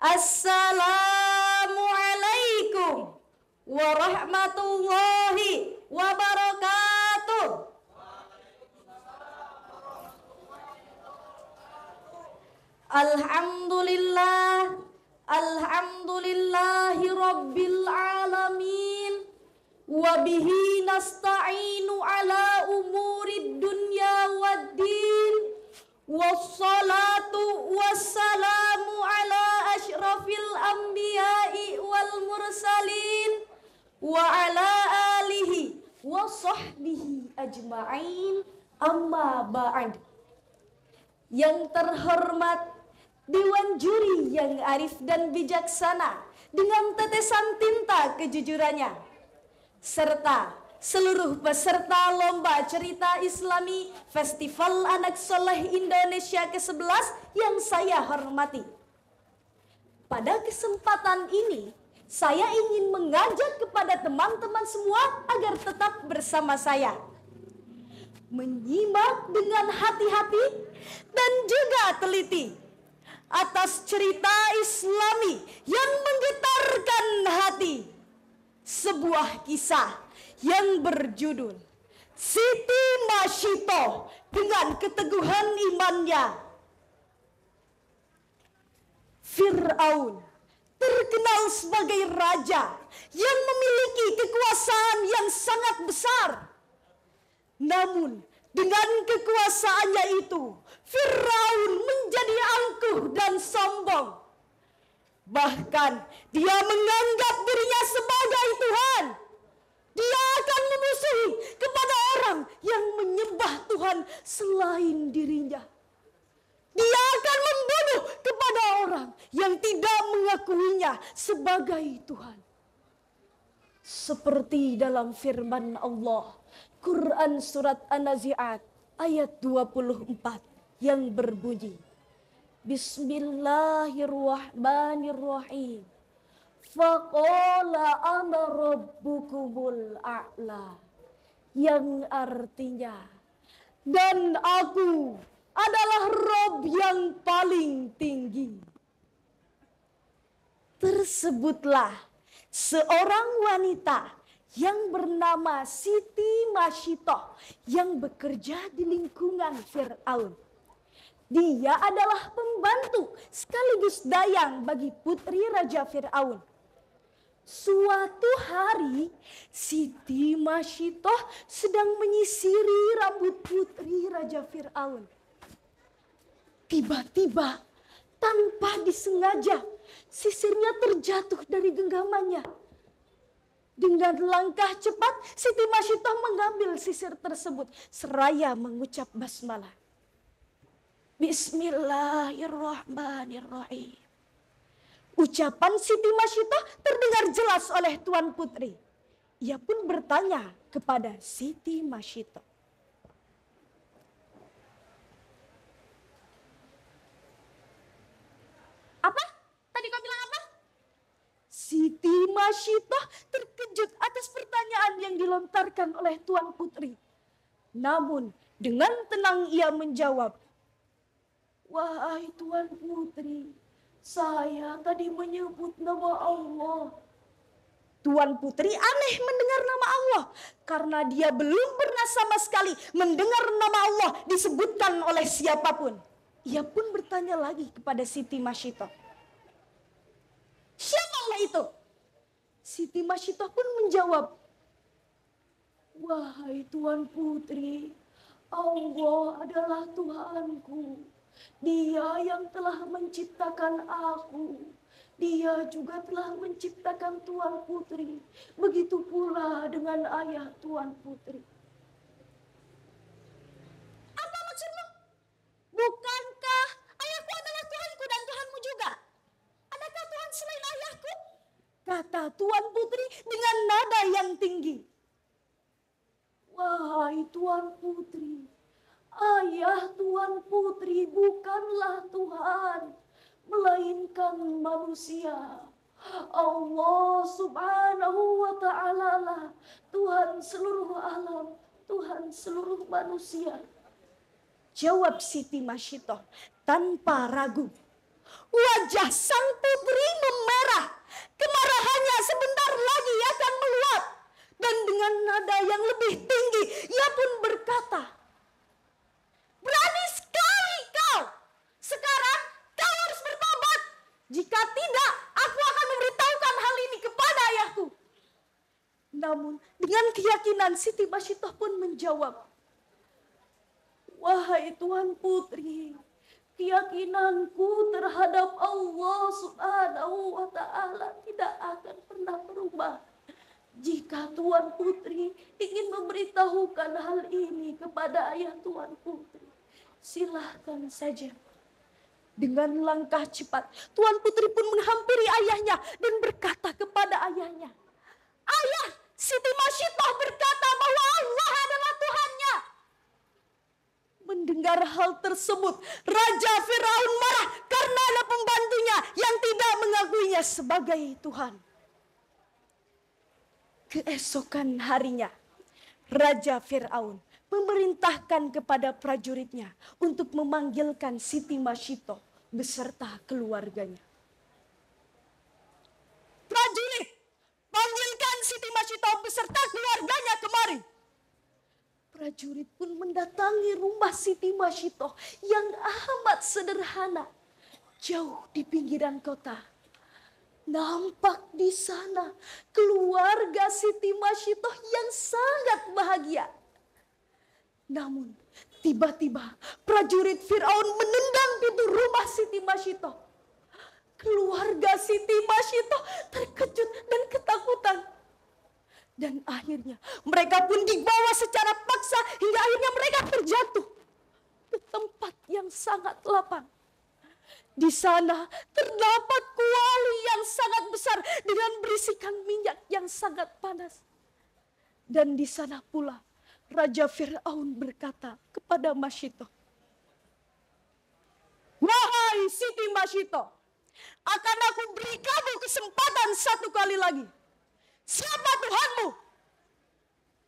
Assalamualaikum warahmatullahi wabarakatuh. Alhamdulillah, alhamdulillahi rabbil alamin. Wabihi nasta'inu ala umurid dunya waddin. Wassalatu wassalamu ala asyrafil anbiya'i wal mursalin wa ala alihi wa sahbihi ajma'in, amma ba'd. Yang terhormat Dewan Juri yang arif dan bijaksana dengan tetesan tinta kejujurannya, serta seluruh peserta lomba cerita Islami Festival Anak Soleh Indonesia ke-11 yang saya hormati. Pada kesempatan ini, saya ingin mengajak kepada teman-teman semua agar tetap bersama saya, menyimak dengan hati-hati dan juga teliti atas cerita Islami yang menggetarkan hati. Sebuah kisah yang berjudul Siti Masyitoh dengan keteguhan imannya. Fir'aun terkenal sebagai raja yang memiliki kekuasaan yang sangat besar. Namun dengan kekuasaannya itu, Fir'aun menjadi angkuh dan sombong. Bahkan dia menganggap dirinya sebagai Tuhan. Dia akan memusuhi kepada orang yang menyembah Tuhan selain dirinya. Dia akan membunuh kepada orang yang tidak mengakuinya sebagai Tuhan. Seperti dalam firman Allah, Quran Surat An-Nazi'at ayat 24 yang berbunyi, Bismillahirrahmanirrahim. Faqala ana rabbukumul a'la. Yang artinya, dan aku adalah Rob yang paling tinggi. Tersebutlah seorang wanita yang bernama Siti Masyitoh yang bekerja di lingkungan Fir'aun. Dia adalah pembantu sekaligus dayang bagi putri Raja Fir'aun. Suatu hari, Siti Masyitoh sedang menyisiri rambut putri Raja Fir'aun. Tiba-tiba, tanpa disengaja, sisirnya terjatuh dari genggamannya. Dengan langkah cepat, Siti Masyitoh mengambil sisir tersebut seraya mengucap basmalah. Bismillahirrahmanirrahim. Ucapan Siti Masyitoh terdengar jelas oleh Tuan Putri. Ia pun bertanya kepada Siti Masyitoh. Apa? Tadi kau bilang apa? Siti Masyitoh terkejut atas pertanyaan yang dilontarkan oleh Tuan Putri. Namun dengan tenang ia menjawab, wahai Tuan Putri, saya tadi menyebut nama Allah. Tuan Putri aneh mendengar nama Allah karena dia belum pernah sama sekali mendengar nama Allah disebutkan oleh siapapun. Ia pun bertanya lagi kepada Siti Masyitoh, siapa Allah itu? Siti Masyitoh pun menjawab, wahai Tuan Putri, Allah adalah Tuhanku. Dia yang telah menciptakan aku. Dia juga telah menciptakan Tuan Putri. Begitu pula dengan ayah Tuan Putri. Apa maksudmu? Bukankah ayahku adalah Tuhanku dan Tuhanmu juga? Adakah Tuhan selain ayahku? Kata Tuan Putri dengan nada yang tinggi. Wahai Tuan Putri, ayah Tuan Putri bukanlah Tuhan, melainkan manusia. Allah subhanahu wa ta'ala lah Tuhan seluruh alam, Tuhan seluruh manusia. Jawab Siti Masyitoh tanpa ragu. Wajah sang putri Dengan keyakinan Siti Masyidah pun menjawab, wahai Tuan Putri, keyakinanku terhadap Allah Subhanahu wa Ta'ala tidak akan pernah berubah. Jika Tuan Putri ingin memberitahukan hal ini kepada ayah Tuan Putri, silahkan saja. Dengan langkah cepat, Tuan Putri pun menghampiri ayahnya dan berkata kepada ayahnya, ayah, Siti Masyidah berkata bahwa Allah adalah Tuhannya. Mendengar hal tersebut, Raja Firaun marah karena ada pembantunya yang tidak mengakuinya sebagai Tuhan. Keesokan harinya, Raja Firaun memerintahkan kepada prajuritnya untuk memanggilkan Siti Masyidah beserta keluarganya. Prajurit, panggilkan Siti Masyidah beserta keluarganya kemari. Prajurit pun mendatangi rumah Siti Masyidah yang amat sederhana, jauh di pinggiran kota. Nampak di sana keluarga Siti Masyidah yang sangat bahagia. Namun tiba-tiba prajurit Firaun menendang pintu rumah Siti Masyidah. Keluarga Siti Masyidah terkejut dan ketakutan. Dan akhirnya mereka pun dibawa secara paksa hingga akhirnya mereka terjatuh ke tempat yang sangat lapang. Di sana terdapat kuali yang sangat besar dengan berisikan minyak yang sangat panas. Dan di sana pula Raja Firaun berkata kepada Masyidah, wahai Siti Masyidah, akan aku beri kamu kesempatan satu kali lagi. Siapa Tuhanmu?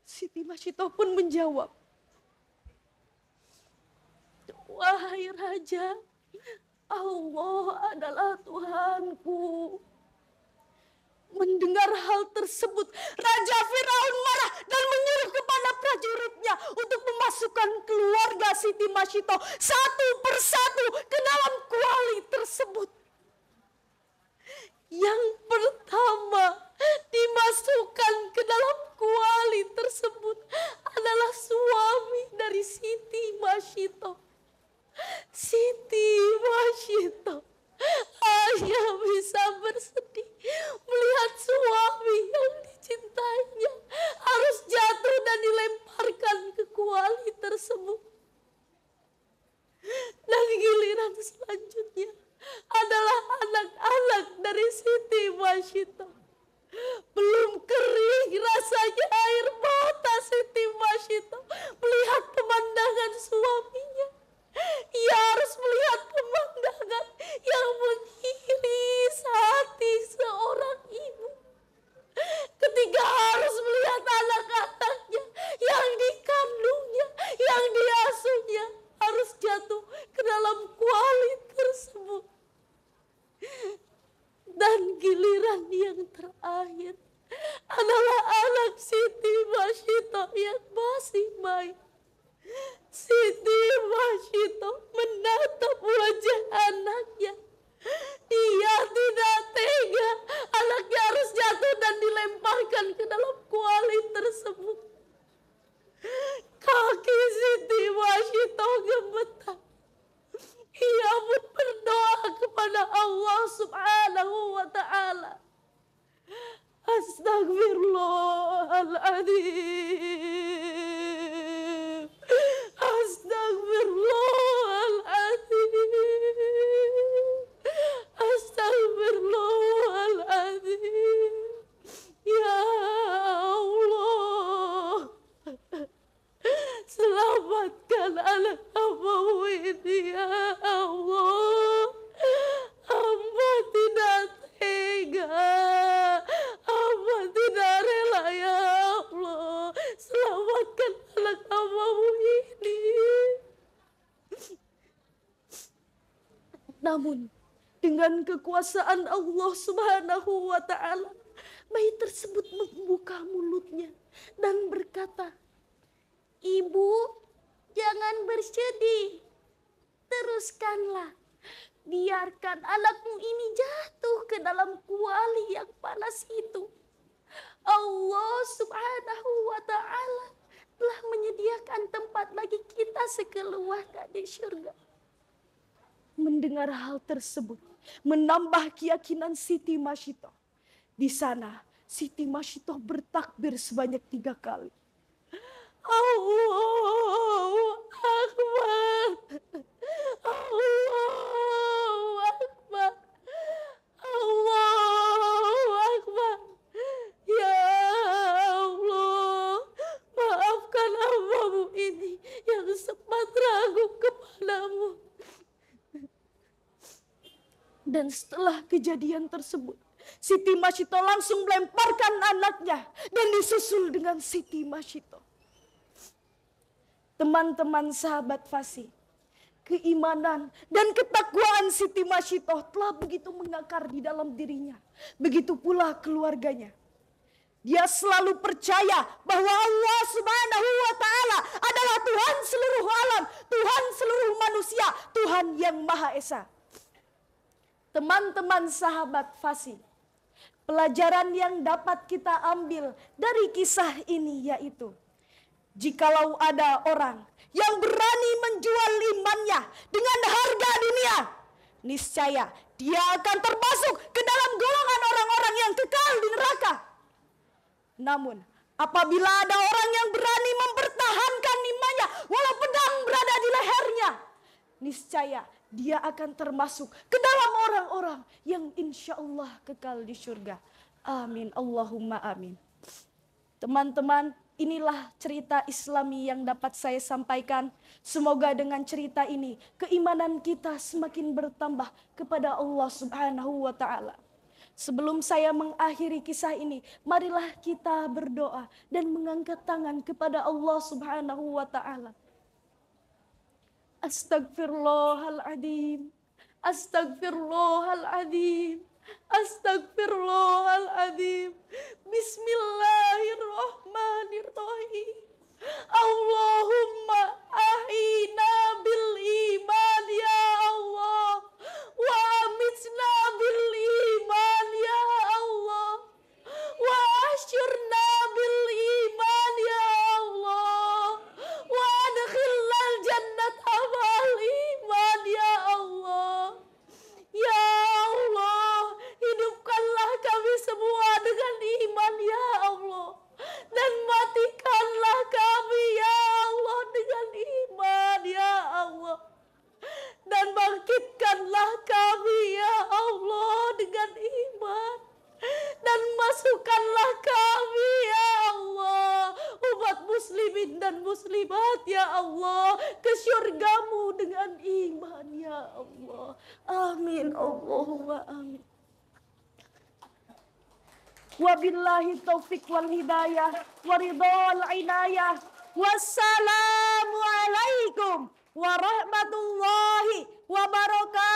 Siti Masyidah pun menjawab, wahai Raja, Allah adalah Tuhanku. Mendengar hal tersebut, Raja Firaun marah dan menyuruh kepada prajuritnya untuk memasukkan keluarga Siti Masyidah satu persatu ke dalam kuali tersebut. Yang pertama dimasukkan ke dalam kuali tersebut adalah suami dari Siti Masyidah. Siti Masyidah hanya bisa bersedih melihat suami yang dicintainya harus jatuh dan dilemparkan ke kuali tersebut. Dan giliran selanjutnya adalah anak-anak dari Siti Masyidah. Belum kering rasanya air mata Siti Masyidah melihat pemandangan suaminya. Ia harus melihat pemandangan yang mengiris hati seorang ibu. Ketika harus melihat anak-anaknya yang dikandungnya, yang diasuhnya harus jatuh ke dalam kuali tersebut. Dan giliran yang terakhir adalah anak Siti Masyidah yang masih bayi. Siti Masyidah menatap wajah anaknya. Dia tidak tega anaknya harus jatuh dan dilemparkan ke dalam kuali tersebut. Kaki Siti Masyidah gemetar. Ia pun berdoa kepada Allah Subhanahu wa Ta'ala. Astagfirullahaladzim. Astagfirullahaladzim. Astagfirullahaladzim. Ya Allah, selamatkan anak hambamu ini ya Allah. Hamba tidak tega, hamba tidak rela ya Allah. Selamatkan anak hambamu ini. Namun dengan kekuasaan Allah Subhanahu wa Ta'ala, bayi tersebut membuka mulutnya dan berkata, Ibu, jangan bersedih. Teruskanlah. Biarkan anakmu ini jatuh ke dalam kuali yang panas itu. Allah Allah Subhanahu wa Ta'ala telah menyediakan tempat bagi kita sekeluarga di surga. Mendengar hal tersebut menambah keyakinan Siti Masyitoh. Di sana Siti Masyitoh bertakbir sebanyak 3 kali. Allahu Akbar. Allahu Akbar. Allahu Akbar. Ya Allah, maafkan hambamu ini yang sempat ragu kepadamu. Dan setelah kejadian tersebut, Siti Masyitoh langsung melemparkan anaknya dan disusul dengan Siti Masyitoh. Teman-teman sahabat Fasih, keimanan dan ketakwaan Siti Masyitoh telah begitu mengakar di dalam dirinya. Begitu pula keluarganya. Dia selalu percaya bahwa Allah Subhanahu wa Ta'ala adalah Tuhan seluruh alam, Tuhan seluruh manusia, Tuhan yang Maha Esa. Teman-teman sahabat Fasih, pelajaran yang dapat kita ambil dari kisah ini yaitu, jikalau ada orang yang berani menjual imannya dengan harga dunia, niscaya dia akan termasuk ke dalam golongan orang-orang yang kekal di neraka. Namun, apabila ada orang yang berani mempertahankan imannya walau pedang berada di lehernya, niscaya dia akan termasuk ke dalam orang-orang yang insya Allah kekal di surga. Amin. Allahumma amin. Teman-teman, inilah cerita Islami yang dapat saya sampaikan. Semoga dengan cerita ini keimanan kita semakin bertambah kepada Allah Subhanahu wa Ta'ala. Sebelum saya mengakhiri kisah ini, marilah kita berdoa dan mengangkat tangan kepada Allah Subhanahu wa Ta'ala. Astagfirullahaladzim. Astagfirullahaladzim. Astagfirullahaladzim. Bismillahirrahmanirrahim. Allahumma ahina bil iman ya Allah, wa amitna bil iman ya Allah, wa asyurna bil iman ya Allah, wa adkhilnal jannata bil iman ya Allah. Ya Allah, hidupkanlah kami semua dengan iman ya Allah, dan matikanlah kami ya Allah dengan iman ya Allah, dan bangkitkanlah kami ya Allah dengan iman, dan masukkanlah kami ya Allah, umat muslimin dan muslimat ya Allah, ke syurgamu dengan iman ya Allah. Amin. Allahumma amin. Wabillahi taufiq wal hidayah waridhal inayah. Wassalamualaikum warahmatullahi wabarakatuh.